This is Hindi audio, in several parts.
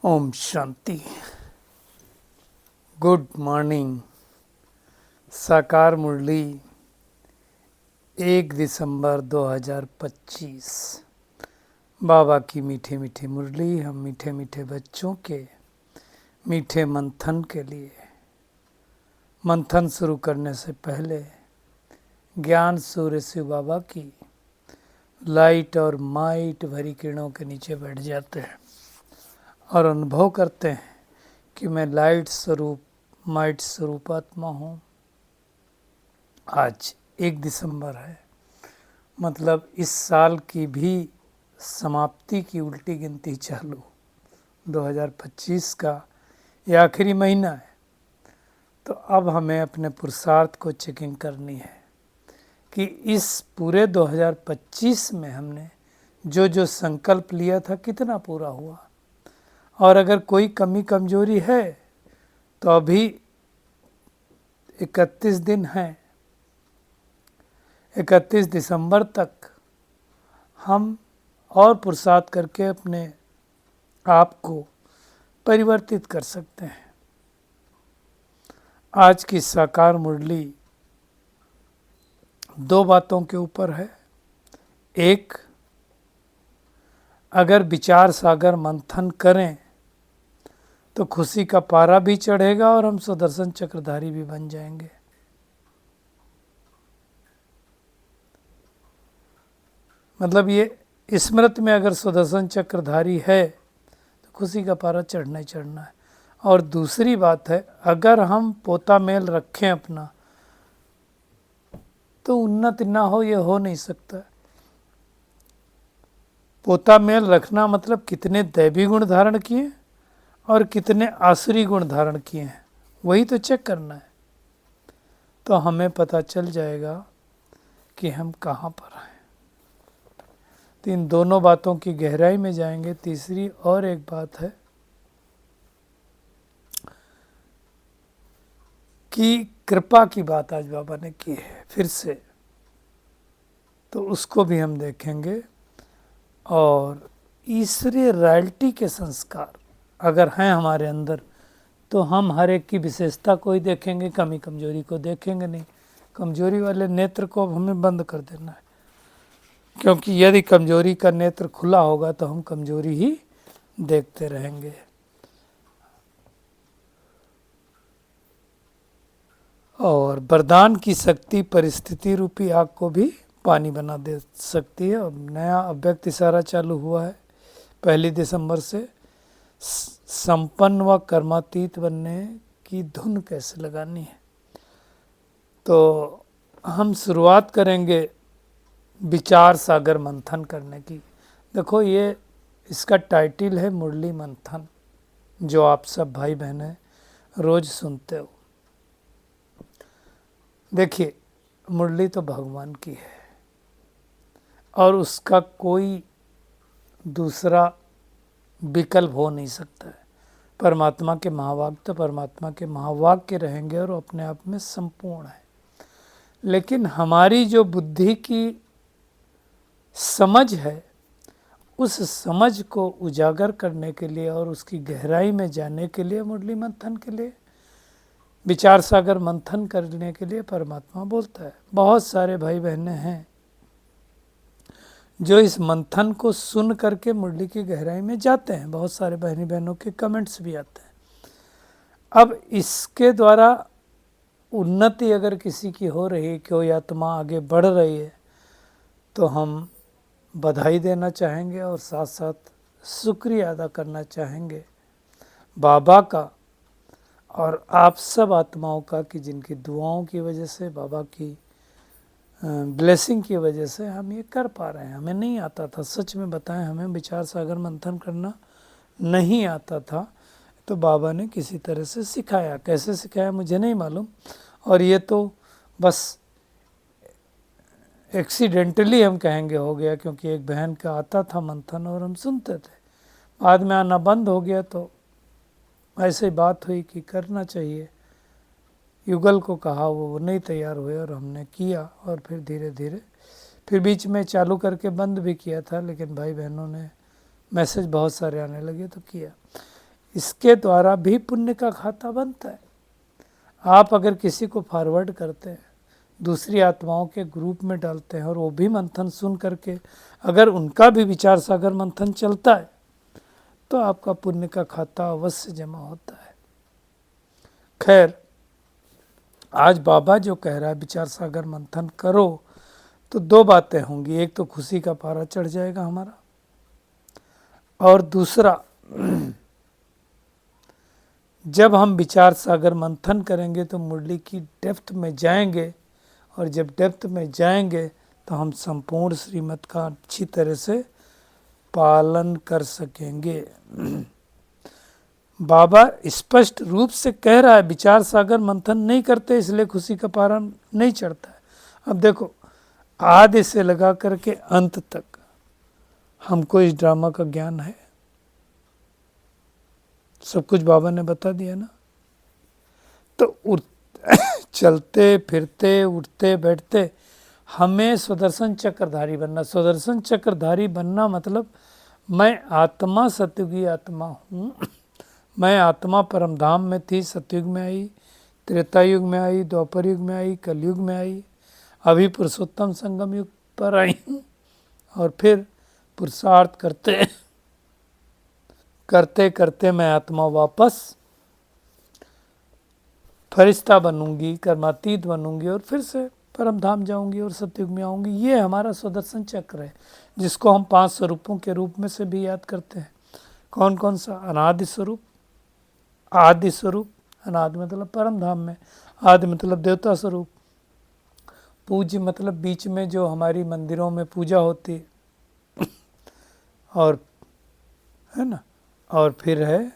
ओम शांति। Good morning. साकार मुरली 1 दिसंबर 2025। बाबा की मीठी मीठी मुरली हम मीठे मीठे बच्चों के मीठे मंथन के लिए। मंथन शुरू करने से पहले ज्ञान सूर्य शिव बाबा की लाइट और माइट भरी किरणों के नीचे बैठ जाते हैं और अनुभव करते हैं कि मैं लाइट स्वरूप माइट स्वरूप आत्मा हूँ। आज 1 दिसंबर है, मतलब इस साल की भी समाप्ति की उल्टी गिनती चालू। 2025 का ये आखिरी महीना है, तो अब हमें अपने पुरुषार्थ को चेकिंग करनी है कि इस पूरे 2025 में हमने जो जो संकल्प लिया था कितना पूरा हुआ, और अगर कोई कमी कमजोरी है तो अभी 31 दिन हैं। 31 दिसंबर तक हम और पुरुषार्थ करके अपने आप को परिवर्तित कर सकते हैं। आज की साकार मुरली 2 बातों के ऊपर है। एक, अगर विचार सागर मंथन करें तो खुशी का पारा भी चढ़ेगा और हम सुदर्शन चक्रधारी भी बन जाएंगे। मतलब ये स्मृति में अगर सुदर्शन चक्रधारी है तो खुशी का पारा चढ़ना ही चढ़ना है। और दूसरी बात है, अगर हम पोता मेल रखें अपना तो उन्नति ना हो, ये हो नहीं सकता। पोता मेल रखना मतलब कितने दैवी गुण धारण किए और कितने आसुरी गुण धारण किए हैं, वही तो चेक करना है। तो हमें पता चल जाएगा कि हम कहाँ पर हैं। तो इन दोनों बातों की गहराई में जाएंगे। तीसरी और एक बात है कि कृपा की बात आज बाबा ने की है फिर से, तो उसको भी हम देखेंगे। और ईश्वरीय रॉयल्टी के संस्कार अगर हैं हमारे अंदर तो हम हर एक की विशेषता को ही देखेंगे, कमी कमजोरी को देखेंगे नहीं। कमजोरी वाले नेत्र को अब हमें बंद कर देना है, क्योंकि यदि कमजोरी का नेत्र खुला होगा तो हम कमजोरी ही देखते रहेंगे। और वरदान की शक्ति परिस्थिति रूपी आग को भी पानी बना दे सकती है। अब नया अव्यक्त इशारा चालू हुआ है 1 दिसंबर से। संपन्न व कर्मातीत बनने की धुन कैसे लगानी है, तो हम शुरुआत करेंगे विचार सागर मंथन करने की। देखो, ये इसका टाइटल है मुरली मंथन, जो आप सब भाई बहनें रोज सुनते हो। देखिए, मुरली तो भगवान की है और उसका कोई दूसरा विकल्प हो नहीं सकता है। परमात्मा के महावाक्य तो परमात्मा के महावाक्य रहेंगे और अपने आप में संपूर्ण है। लेकिन हमारी जो बुद्धि की समझ है, उस समझ को उजागर करने के लिए और उसकी गहराई में जाने के लिए, मुरली मंथन के लिए, विचार सागर मंथन करने के लिए परमात्मा बोलता है। बहुत सारे भाई बहनें हैं जो इस मंथन को सुन करके मुरली की गहराई में जाते हैं। बहुत सारे बहनी बहनों के कमेंट्स भी आते हैं। अब इसके द्वारा उन्नति अगर किसी की हो रही है, कोई आत्मा आगे बढ़ रही है, तो हम बधाई देना चाहेंगे और साथ साथ शुक्रिया अदा करना चाहेंगे बाबा का और आप सब आत्माओं का कि जिनकी दुआओं की वजह से, बाबा की ब्लेसिंग की वजह से हम ये कर पा रहे हैं। हमें नहीं आता था, सच में बताएं, हमें विचार सागर मंथन करना नहीं आता था, तो बाबा ने किसी तरह से सिखाया। कैसे सिखाया मुझे नहीं मालूम, और ये तो बस एक्सीडेंटली हम कहेंगे हो गया, क्योंकि एक बहन का आता था मंथन और हम सुनते थे। बाद में आना बंद हो गया, तो ऐसे बात हुई कि करना चाहिए। युगल को कहा, वो नहीं तैयार हुए और हमने किया, और फिर धीरे धीरे फिर बीच में चालू करके बंद भी किया था, लेकिन भाई बहनों ने मैसेज बहुत सारे आने लगे तो किया। इसके द्वारा भी पुण्य का खाता बनता है। आप अगर किसी को फॉरवर्ड करते हैं, दूसरी आत्माओं के ग्रुप में डालते हैं और वो भी मंथन सुन करके अगर उनका भी विचार सागर मंथन चलता है तो आपका पुण्य का खाता अवश्य जमा होता है। खैर, आज बाबा जो कह रहा है विचार सागर मंथन करो, तो दो बातें होंगी। एक तो खुशी का पारा चढ़ जाएगा हमारा, और दूसरा जब हम विचार सागर मंथन करेंगे तो मुरली की डेप्थ में जाएंगे, और जब डेप्थ में जाएंगे तो हम संपूर्ण श्रीमत का अच्छी तरह से पालन कर सकेंगे। बाबा स्पष्ट रूप से कह रहा है विचार सागर मंथन नहीं करते इसलिए खुशी का पारा नहीं चढ़ता है। अब देखो, आदि से लगा करके अंत तक हमको इस ड्रामा का ज्ञान है, सब कुछ बाबा ने बता दिया ना। तो चलते फिरते उठते बैठते हमें सुदर्शन चक्रधारी बनना। सुदर्शन चक्रधारी बनना मतलब मैं आत्मा सतयुगी आत्मा हूँ। मैं आत्मा परमधाम में थी, सतयुग में आई, त्रेता युग में आई, द्वापर युग में आई, कलयुग में आई, अभी पुरुषोत्तम संगम युग पर आई हूँ। और फिर पुरुषार्थ करते करते करते मैं आत्मा वापस फरिश्ता बनूंगी, कर्मातीत बनूंगी और फिर से परमधाम जाऊंगी और सतयुग में आऊंगी। ये हमारा सुदर्शन चक्र है, जिसको हम 5 स्वरूपों के रूप में से भी याद करते हैं। कौन कौन सा? अनादि स्वरूप, आदि स्वरूप, अनादि मतलब परमधाम में, आदि मतलब देवता स्वरूप, पूज्य मतलब बीच में जो हमारी मंदिरों में पूजा होती है और है ना, और फिर है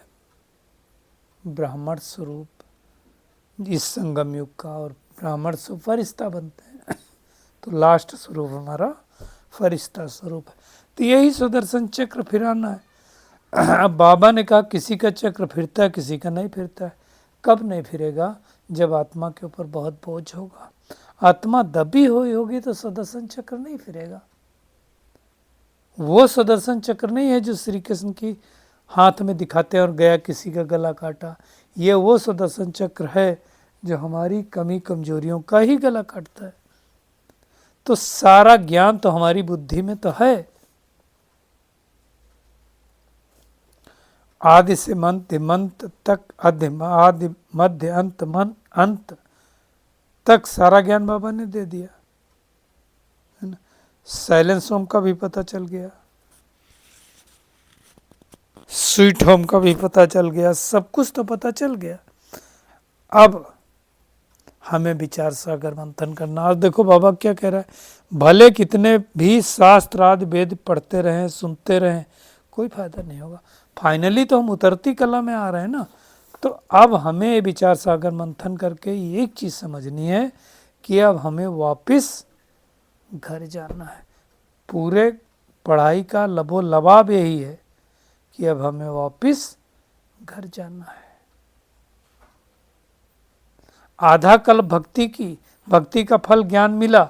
ब्राह्मण स्वरूप इस संगम युग का, और ब्राह्मण स्वरूप फरिश्ता बनते हैं तो लास्ट स्वरूप हमारा फरिश्ता स्वरूप है। तो यही सुदर्शन चक्र फिराना है। अब बाबा ने कहा किसी का चक्र फिरता है, किसी का नहीं फिरता है। कब नहीं फिरेगा? जब आत्मा के ऊपर बहुत बोझ होगा। आत्मा दबी हुई होगी तो सुदर्शन चक्र नहीं फिरेगा। वो सुदर्शन चक्र नहीं है जो श्री कृष्ण की हाथ में दिखाते हैं और गया किसी का गला काटा। ये वो सुदर्शन चक्र है जो हमारी कमी कमजोरियों का ही गला काटता है। तो सारा ज्ञान तो हमारी बुद्धि में तो है। आदि से मध्य तक, आदि मध्य अंत मन अंत तक सारा ज्ञान बाबा ने दे दिया है ना। साइलेंस होम का भी पता चल गया, स्वीट होम का भी पता चल गया, सब कुछ तो पता चल गया। अब हमें विचार सागर मंथन करना। और देखो बाबा क्या कह रहा है, भले कितने भी शास्त्र आदि वेद पढ़ते रहें, सुनते रहें, कोई फायदा नहीं होगा। फाइनली तो हम उतरती कला में आ रहे हैं ना। तो अब हमें विचार सागर मंथन करके एक चीज़ समझनी है कि अब हमें वापस घर जाना है। पूरे पढ़ाई का लबो लबाब यही है कि अब हमें वापस घर जाना है। आधा कल भक्ति का फल ज्ञान मिला,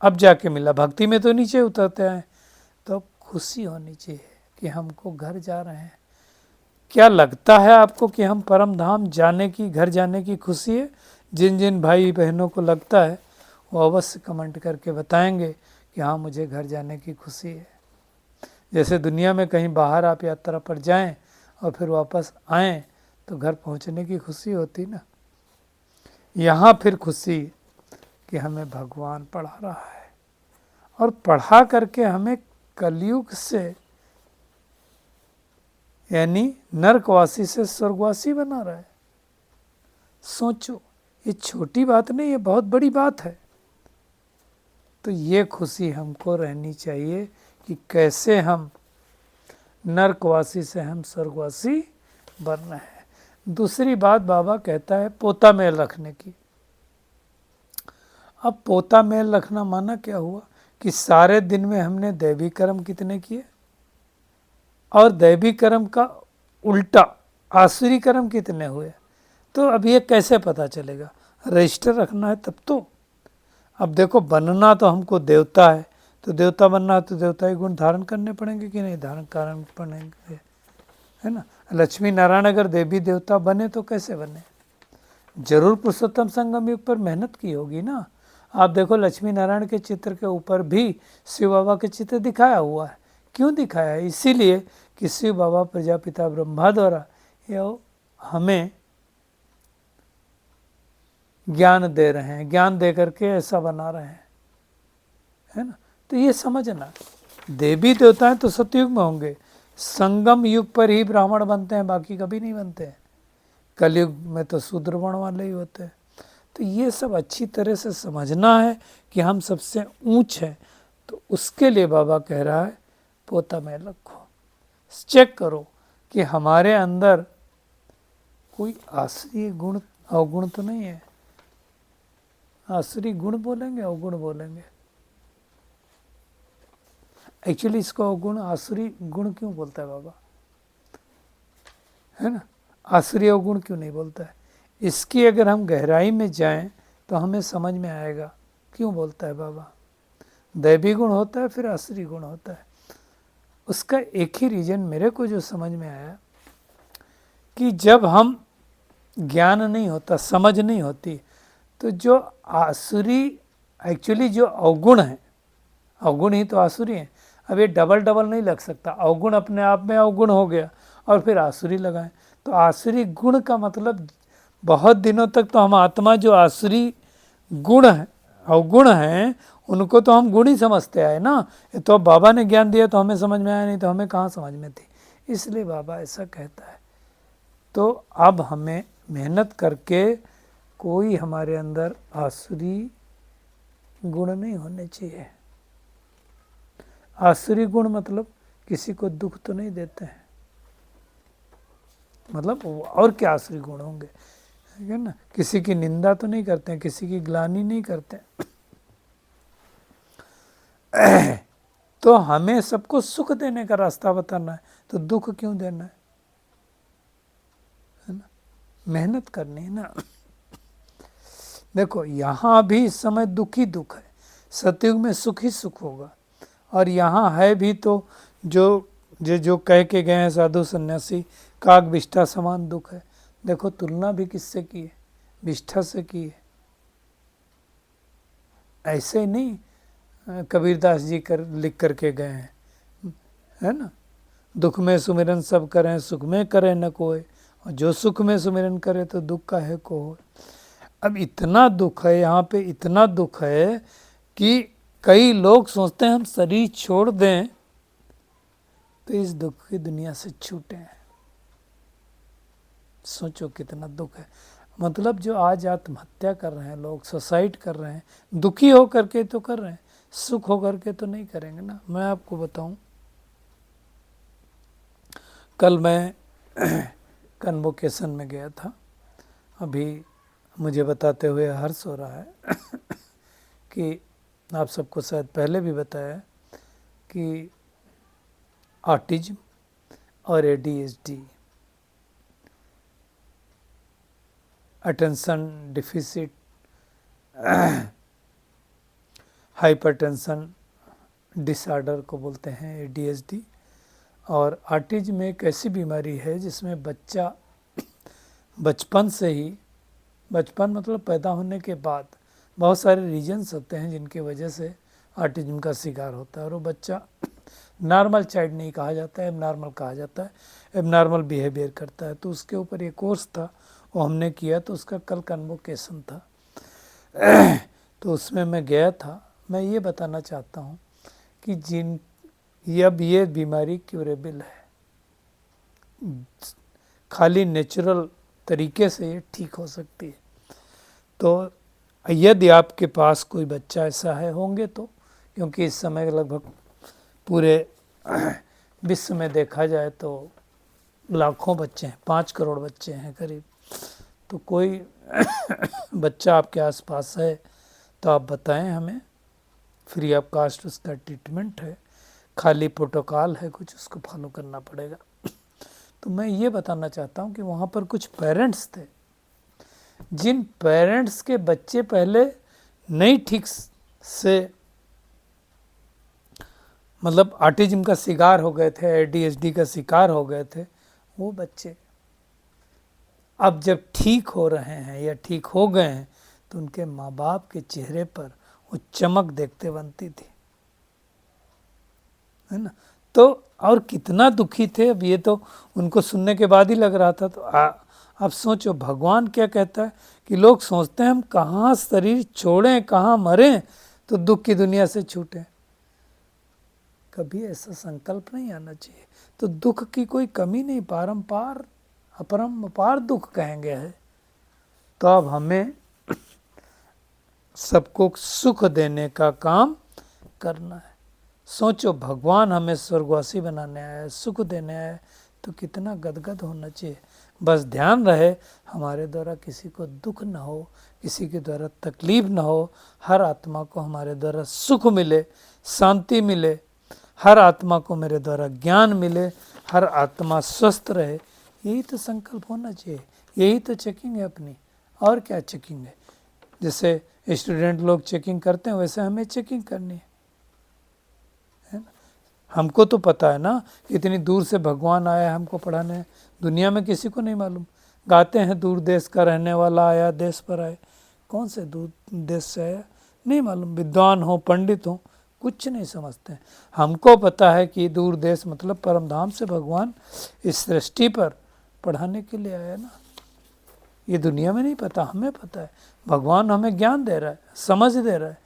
अब जाके मिला। भक्ति में तो नीचे उतरते हैं, तो खुशी होनी चाहिए कि हमको घर जा रहे हैं। क्या लगता है आपको कि हम परम धाम जाने की, घर जाने की खुशी है? जिन जिन भाई बहनों को लगता है वो अवश्य कमेंट करके बताएंगे कि हाँ मुझे घर जाने की खुशी है। जैसे दुनिया में कहीं बाहर आप यात्रा पर जाएं और फिर वापस आएं तो घर पहुंचने की खुशी होती ना। यहाँ फिर खुशी कि हमें भगवान पढ़ा रहा है और पढ़ा करके हमें कलयुग से यानी नरकवासी से स्वर्गवासी बना रहा है। सोचो, ये छोटी बात नहीं, ये बहुत बड़ी बात है। तो ये खुशी हमको रहनी चाहिए कि कैसे हम नरकवासी से हम स्वर्गवासी बन रहे हैं। दूसरी बात बाबा कहता है पोता मेल रखने की। अब पोता मेल रखना माना क्या हुआ कि सारे दिन में हमने दैवी कर्म कितने किए और दैवी कर्म का उल्टा आसुरी कर्म कितने हुए। तो अब ये कैसे पता चलेगा? रजिस्टर रखना है तब तो। अब देखो, बनना तो हमको देवता है, तो देवता बनना है तो देवता के गुण धारण करने पड़ेंगे कि नहीं धारण करने पड़ेंगे, है ना। लक्ष्मी नारायण अगर देवी देवता बने तो कैसे बने, जरूर पुरुषोत्तम संगम युग पर मेहनत की होगी ना। आप देखो लक्ष्मी नारायण के चित्र के ऊपर भी शिव बाबा के चित्र दिखाया हुआ है। क्यों दिखाया है, इसीलिए कि शिव बाबा प्रजापिता ब्रह्मा द्वारा ये हमें ज्ञान दे रहे हैं, ज्ञान दे करके ऐसा बना रहे हैं, है ना। तो ये समझना, देवी देवताएं तो सतयुग में होंगे, संगम युग पर ही ब्राह्मण बनते हैं, बाकी कभी नहीं बनते हैं। कलयुग में तो शूद्र वर्ण वाले ही होते हैं। तो ये सब अच्छी तरह से समझना है कि हम सबसे ऊंच हैं। तो उसके लिए बाबा कह रहा है पोता में रखो, चेक करो कि हमारे अंदर कोई आसुरी गुण अवगुण तो नहीं है। आसुरी गुण बोलेंगे अवगुण बोलेंगे, एक्चुअली इसको अवगुण आसुरी गुण क्यों बोलता है बाबा, है ना। आसुरी अवगुण क्यों नहीं बोलता है, इसकी अगर हम गहराई में जाएं तो हमें समझ में आएगा क्यों बोलता है बाबा। दैवी गुण होता है, फिर आसुरी गुण होता है। उसका एक ही रीजन मेरे को जो समझ में आया कि जब हम ज्ञान नहीं होता, समझ नहीं होती, तो जो आसुरी एक्चुअली जो अवगुण है, अवगुण ही तो आसुरी है। अब ये डबल डबल नहीं लग सकता, अवगुण अपने आप में अवगुण हो गया और फिर आसुरी लगाएं। तो आसुरी गुण का मतलब बहुत दिनों तक तो हम आत्मा जो आसुरी गुण है, अवगुण हैं, उनको तो हम गुण ही समझते आए ना। ये तो बाबा ने ज्ञान दिया तो हमें समझ में आया, नहीं तो हमें कहाँ समझ में थी। इसलिए बाबा ऐसा कहता है। तो अब हमें मेहनत करके कोई हमारे अंदर आसुरी गुण नहीं होने चाहिए। आसुरी गुण मतलब किसी को दुख तो नहीं देते हैं, मतलब और क्या आसुरी गुण होंगे, है ना। किसी की निंदा तो नहीं करते हैं, किसी की ग्लानि नहीं करते तो हमें सबको सुख देने का रास्ता बताना है, तो दुख क्यों देना है ना। मेहनत करनी है ना। देखो यहाँ भी इस समय दुख ही दुख है, सतयुग में सुख ही सुख होगा। और यहाँ है भी तो जो कह के गए हैं साधु सन्यासी, काग विष्ठा समान दुख है। देखो तुलना भी किससे की है, विष्ठा से की है। ऐसे ही नहीं कबीरदास जी लिख करके गए हैं, है ना। दुख में सुमिरन सब करें, सुख में करें न कोई, और जो सुख में सुमिरन करे तो दुख का है को। अब इतना दुख है यहाँ पे, इतना दुख है कि कई लोग सोचते हैं हम शरीर छोड़ दें तो इस दुख की दुनिया से छूटे हैं। सोचो कितना दुख है। मतलब जो आज आत्महत्या कर रहे हैं लोग, सुसाइड कर रहे हैं, दुखी हो करके तो कर रहे हैं, सुख हो करके तो नहीं करेंगे ना। मैं आपको बताऊं, कल मैं कन्वोकेशन में गया था। अभी मुझे बताते हुए हर्ष हो रहा है कि आप सबको शायद पहले भी बताया कि ऑटिज्म और ADHD, attention deficit hypertension disorder को बोलते हैं ADHD। और ऑटिज्म एक ऐसी बीमारी है जिसमें बच्चा बचपन से ही, बचपन मतलब पैदा होने के बाद बहुत सारे रीजन्स होते हैं जिनकी वजह से ऑटिज्म का शिकार होता है। और वो बच्चा नॉर्मल चाइल्ड नहीं कहा जाता है, एबनॉर्मल कहा जाता है, एबनॉर्मल बिहेवियर करता है। तो उसके ऊपर एक कोर्स था, वो हमने किया, तो उसका कल कन्वोकेशन था तो उसमें मैं गया था। मैं ये बताना चाहता हूँ कि अब ये बीमारी क्यूरेबल है, खाली नेचुरल तरीके से ये ठीक हो सकती है। तो यदि आपके पास कोई बच्चा ऐसा है, होंगे तो, क्योंकि इस समय लगभग पूरे विश्व में देखा जाए तो लाखों बच्चे हैं, 5 करोड़ बच्चे हैं करीब। तो कोई बच्चा आपके आसपास है तो आप बताएं हमें, फ्री ऑफ कास्ट उसका ट्रीटमेंट है, खाली प्रोटोकॉल है, कुछ उसको फॉलो करना पड़ेगा। तो मैं ये बताना चाहता हूँ कि वहाँ पर कुछ पेरेंट्स थे, जिन पेरेंट्स के बच्चे पहले नहीं ठीक से मतलब ऑटिज्म का शिकार हो गए थे, ADHD का शिकार हो गए थे, वो बच्चे अब जब ठीक हो रहे हैं या ठीक हो गए हैं तो उनके माँ बाप के चेहरे पर वो चमक देखते बनती थी, है ना। तो और कितना दुखी थे, अब ये तो उनको सुनने के बाद ही लग रहा था। तो अब सोचो भगवान क्या कहता है कि लोग सोचते हैं हम कहाँ शरीर छोड़ें, कहाँ मरें तो दुख की दुनिया से छूटें। कभी ऐसा संकल्प नहीं आना चाहिए। तो दुख की कोई कमी नहीं, पारंपार अपरंपार दुख कहेंगे है। तो अब हमें सबको सुख देने का काम करना है। सोचो भगवान हमें स्वर्गवासी बनाने आया है, सुख देने आया है, तो कितना गदगद होना चाहिए। बस ध्यान रहे हमारे द्वारा किसी को दुख न हो, किसी के द्वारा तकलीफ न हो, हर आत्मा को हमारे द्वारा सुख मिले, शांति मिले, हर आत्मा को मेरे द्वारा ज्ञान मिले, हर आत्मा स्वस्थ रहे। यही तो संकल्प होना चाहिए, यही तो चेकिंग है अपनी। और क्या चेकिंग है? जैसे स्टूडेंट लोग चेकिंग करते हैं वैसे हमें चेकिंग करनी है ना। हमको तो पता है ना कितनी दूर से भगवान आया हमको पढ़ाने, दुनिया में किसी को नहीं मालूम। गाते हैं दूर देश का रहने वाला आया देश पर आए, कौन से दूर देश से आया नहीं मालूम। विद्वान हो पंडित हो कुछ नहीं समझते। हमको पता है कि दूर देश मतलब परमधाम से भगवान इस सृष्टि पर पढ़ाने के लिए आया ना। ये दुनिया में नहीं पता, हमें पता है। भगवान हमें ज्ञान दे रहा है, समझ दे रहा है।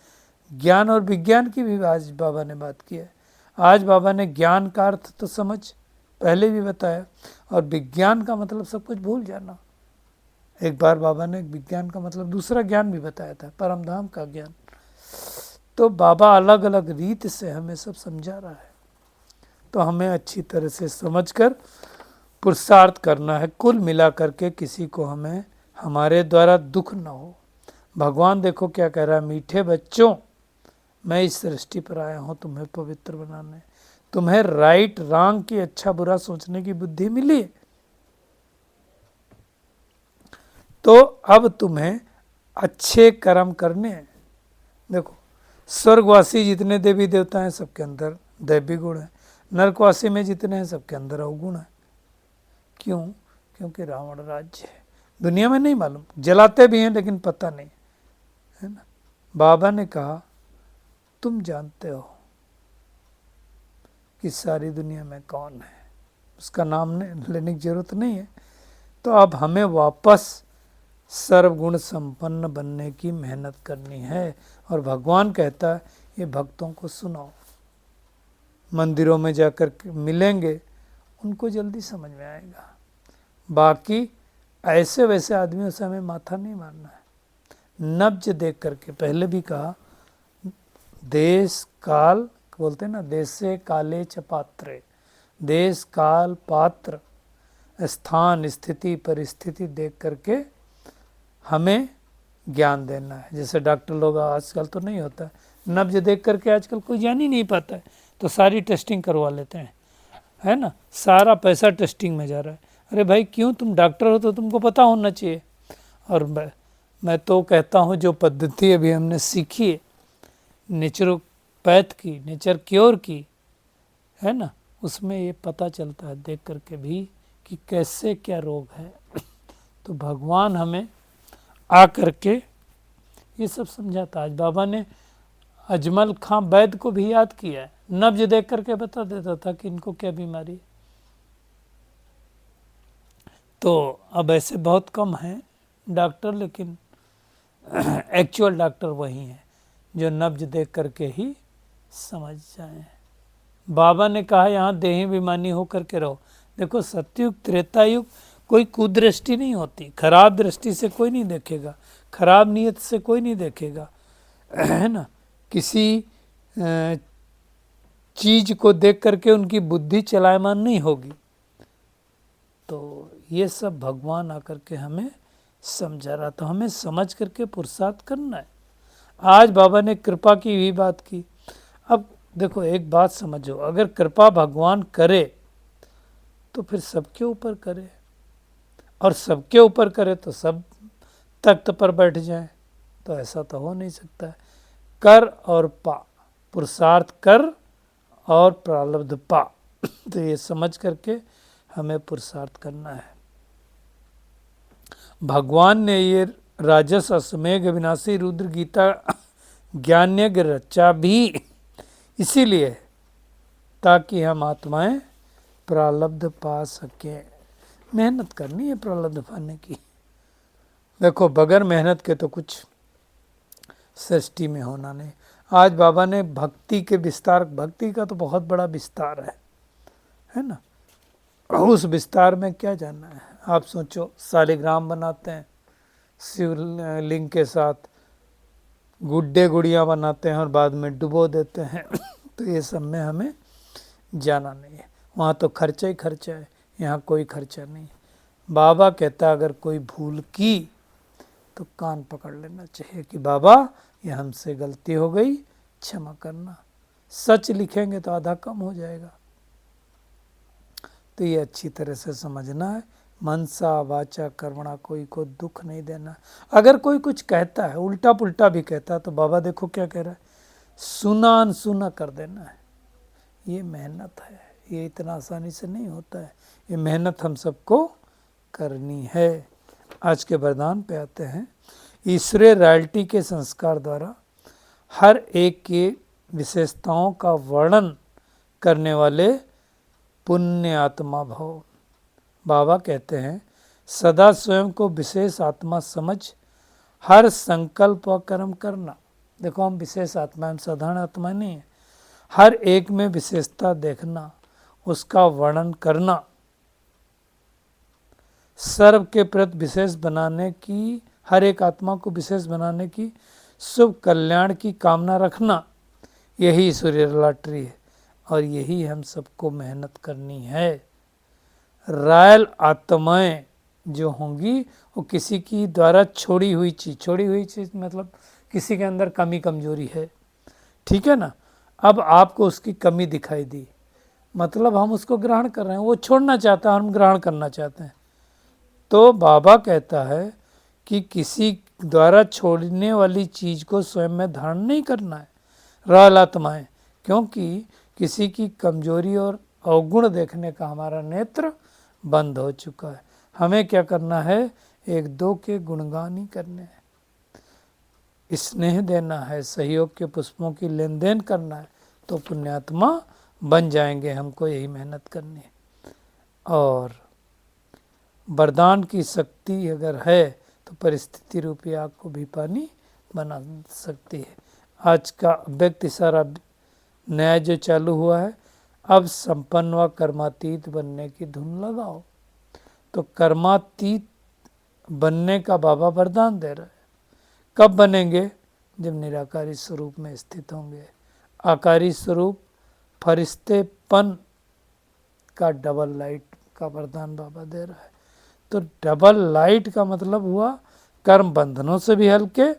ज्ञान और विज्ञान की भी आज बाबा ने बात की है। आज बाबा ने ज्ञान का अर्थ तो समझ पहले भी बताया, और विज्ञान का मतलब सब कुछ भूल जाना। एक बार बाबा ने विज्ञान का मतलब दूसरा ज्ञान भी बताया था, परमधाम का ज्ञान। तो बाबा अलग अलग रीत से हमें सब समझा रहा है। तो हमें अच्छी तरह से समझकर पुरुषार्थ करना है। कुल मिलाकर के किसी को हमें हमारे द्वारा दुख न हो। भगवान देखो क्या कह रहा है, मीठे बच्चों मैं इस सृष्टि पर आया हूँ तुम्हें पवित्र बनाने। तुम्हें राइट रॉन्ग की, अच्छा बुरा सोचने की बुद्धि मिली, तो अब तुम्हें अच्छे कर्म करने हैं। देखो स्वर्गवासी जितने देवी देवता हैं सबके अंदर दैवी गुण है, नरकवासी में जितने हैं सबके अंदर अवगुण है। क्यों? क्योंकि रावण राज्य है, दुनिया में नहीं मालूम, जलाते भी हैं लेकिन पता नहीं, है ना। बाबा ने कहा तुम जानते हो कि सारी दुनिया में कौन है, उसका नाम लेने की जरूरत नहीं है। तो अब हमें वापस सर्वगुण संपन्न बनने की मेहनत करनी है। और भगवान कहता है ये भक्तों को सुनाओ। मंदिरों में जाकर मिलेंगे उनको जल्दी समझ में आएगा। बाकी ऐसे वैसे आदमियों से हमें माथा नहीं मारना है। नब्ज देख करके, पहले भी कहा देश काल बोलते हैं ना, देशे काले च पात्रे, देश काल पात्र स्थान स्थिति परिस्थिति देख करके हमें ज्ञान देना है। जैसे डॉक्टर लोग आजकल तो नहीं होता है, नब्ज देख करके आजकल कोई जान ही नहीं पाता है, तो सारी टेस्टिंग करवा लेते हैं, है ना। सारा पैसा टेस्टिंग में जा रहा है। अरे भाई क्यों, तुम डॉक्टर हो तो तुमको पता होना चाहिए। और मैं तो कहता हूँ जो पद्धति अभी हमने सीखी है नेचुरोपैथ की, नेचर क्योर की, है ना, उसमें ये पता चलता है देख करके भी कि कैसे क्या रोग है। तो भगवान हमें आ करके ये सब समझाता। आज बाबा ने अजमल खां वैद्य को भी याद किया है, नब्ज देख करके बता देता था कि इनको क्या बीमारी। तो अब ऐसे बहुत कम हैं डॉक्टर, लेकिन एक्चुअल डॉक्टर वही हैं जो नब्ज देख करके ही समझ जाएं। बाबा ने कहा यहाँ देही बेईमानी हो करके रहो। देखो सत्युग त्रेता युग कोई कुदृष्टि नहीं होती, खराब दृष्टि से कोई नहीं देखेगा, खराब नीयत से कोई नहीं देखेगा, है ना। किसी चीज को देख करके उनकी बुद्धि चलायमान नहीं होगी। तो ये सब भगवान आकर के हमें समझा रहा, तो हमें समझ करके पुरुषार्थ करना है। आज बाबा ने कृपा की भी बात की। अब देखो एक बात समझो, अगर कृपा भगवान करे तो फिर सबके ऊपर करे, और सबके ऊपर करे तो सब तख्त पर बैठ जाए, तो ऐसा तो हो नहीं सकता है। कर और पा, पुरुषार्थ कर और प्रारब्ध पा। तो ये समझ करके हमें पुरुषार्थ करना है। भगवान ने ये राजस अश्वमेघ विनाशी रुद्र गीता ज्ञान यज्ञ रचा भी इसीलिए ताकि हम आत्माएं प्रारब्ध पा सकें। मेहनत करनी है प्रारब्ध पाने की। देखो बगैर मेहनत के तो कुछ सृष्टि में होना नहीं। आज बाबा ने भक्ति के विस्तार, भक्ति का तो बहुत बड़ा विस्तार है ना। उस विस्तार में क्या जानना है। आप सोचो, शालिग्राम बनाते हैं शिवलिंग के साथ, गुड्डे गुड़ियाँ बनाते हैं और बाद में डुबो देते हैं तो ये सब में हमें जाना नहीं है। वहाँ तो खर्चा ही खर्चा है, यहाँ कोई खर्चा नहीं। बाबा कहता अगर कोई भूल की तो कान पकड़ लेना चाहिए कि बाबा ये हमसे गलती हो गई, क्षमा करना। सच लिखेंगे तो आधा कम हो जाएगा। तो ये अच्छी तरह से समझना है। मनसा वाचा कर्मणा, कोई को दुख नहीं देना। अगर कोई कुछ कहता है उल्टा पुल्टा भी कहता है तो बाबा देखो क्या कह रहा है, सुना अनसुना कर देना है। ये मेहनत है, ये इतना आसानी से नहीं होता है। ये मेहनत हम सबको करनी है। आज के वरदान पे आते हैं। ईश्वरीय रॉयल्टी के संस्कार द्वारा हर एक की विशेषताओं का वर्णन करने वाले पुण्य आत्मा भव। बाबा कहते हैं सदा स्वयं को विशेष आत्मा समझ हर संकल्प व कर्म करना। देखो हम विशेष आत्मा, हम साधारण आत्मा नहीं है। हर एक में विशेषता देखना, उसका वर्णन करना, सर्व के प्रति विशेष बनाने की, हर एक आत्मा को विशेष बनाने की शुभ कल्याण की कामना रखना, यही सूर्य लॉटरी है और यही हम सबको मेहनत करनी है। रॉयल आत्माएं जो होंगी वो किसी की द्वारा छोड़ी हुई चीज़ मतलब किसी के अंदर कमी कमजोरी है, ठीक है ना। अब आपको उसकी कमी दिखाई दी, मतलब हम उसको ग्रहण कर रहे हैं। वो छोड़ना चाहता है, हम ग्रहण करना चाहते हैं। तो बाबा कहता है कि किसी द्वारा छोड़ने वाली चीज़ को स्वयं में धारण नहीं करना है, रॉयल आत्माएं, क्योंकि किसी की कमजोरी और अवगुण देखने का हमारा नेत्र बंद हो चुका है। हमें क्या करना है, एक दो के गुणगान ही करने हैं, स्नेह देना है, सहयोग के पुष्पों की लेन देन करना है, तो पुण्यात्मा बन जाएंगे। हमको यही मेहनत करनी है। और वरदान की शक्ति अगर है तो परिस्थिति रूपी आग को भी पानी बना सकती है। आज का अव्यक्त इशारा न्याय जो चालू हुआ है, अब संपन्न व कर्मातीत बनने की धुन लगाओ। तो कर्मातीत बनने का बाबा वरदान दे रहे हैं। कब बनेंगे, जब निराकारी स्वरूप में स्थित होंगे। आकारी स्वरूप फरिश्तेपन का डबल लाइट का वरदान बाबा दे रहा है। तो डबल लाइट का मतलब हुआ कर्म बंधनों से भी हल्के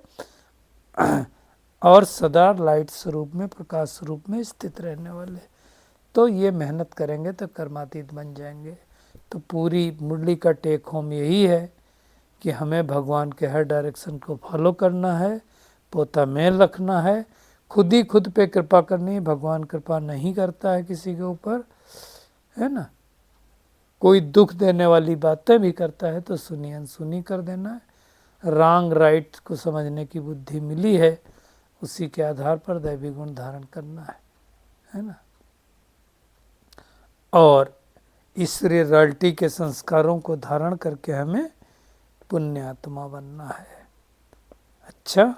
और सदा लाइट स्वरूप में, प्रकाश स्वरूप में स्थित रहने वाले। तो ये मेहनत करेंगे तो कर्मातीत बन जाएंगे। तो पूरी मुरली का टेक होम यही है कि हमें भगवान के हर डायरेक्शन को फॉलो करना है, पोता मेल रखना है, खुद ही खुद पे कृपा करनी है। भगवान कृपा नहीं करता है किसी के ऊपर, है ना। कोई दुख देने वाली बातें भी करता है तो सुनी अनसुनी कर देना है। रॉन्ग राइट को समझने की बुद्धि मिली है, उसी के आधार पर दैवी गुण धारण करना है ना। और ईश्वरीय रॉयल्टी के संस्कारों को धारण करके हमें पुण्य आत्मा बनना है। अच्छा,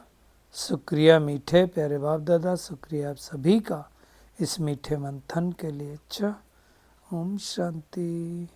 शुक्रिया मीठे प्यारे बाप दादा, शुक्रिया आप सभी का इस मीठे मंथन के लिए। अच्छा, ओम शांति।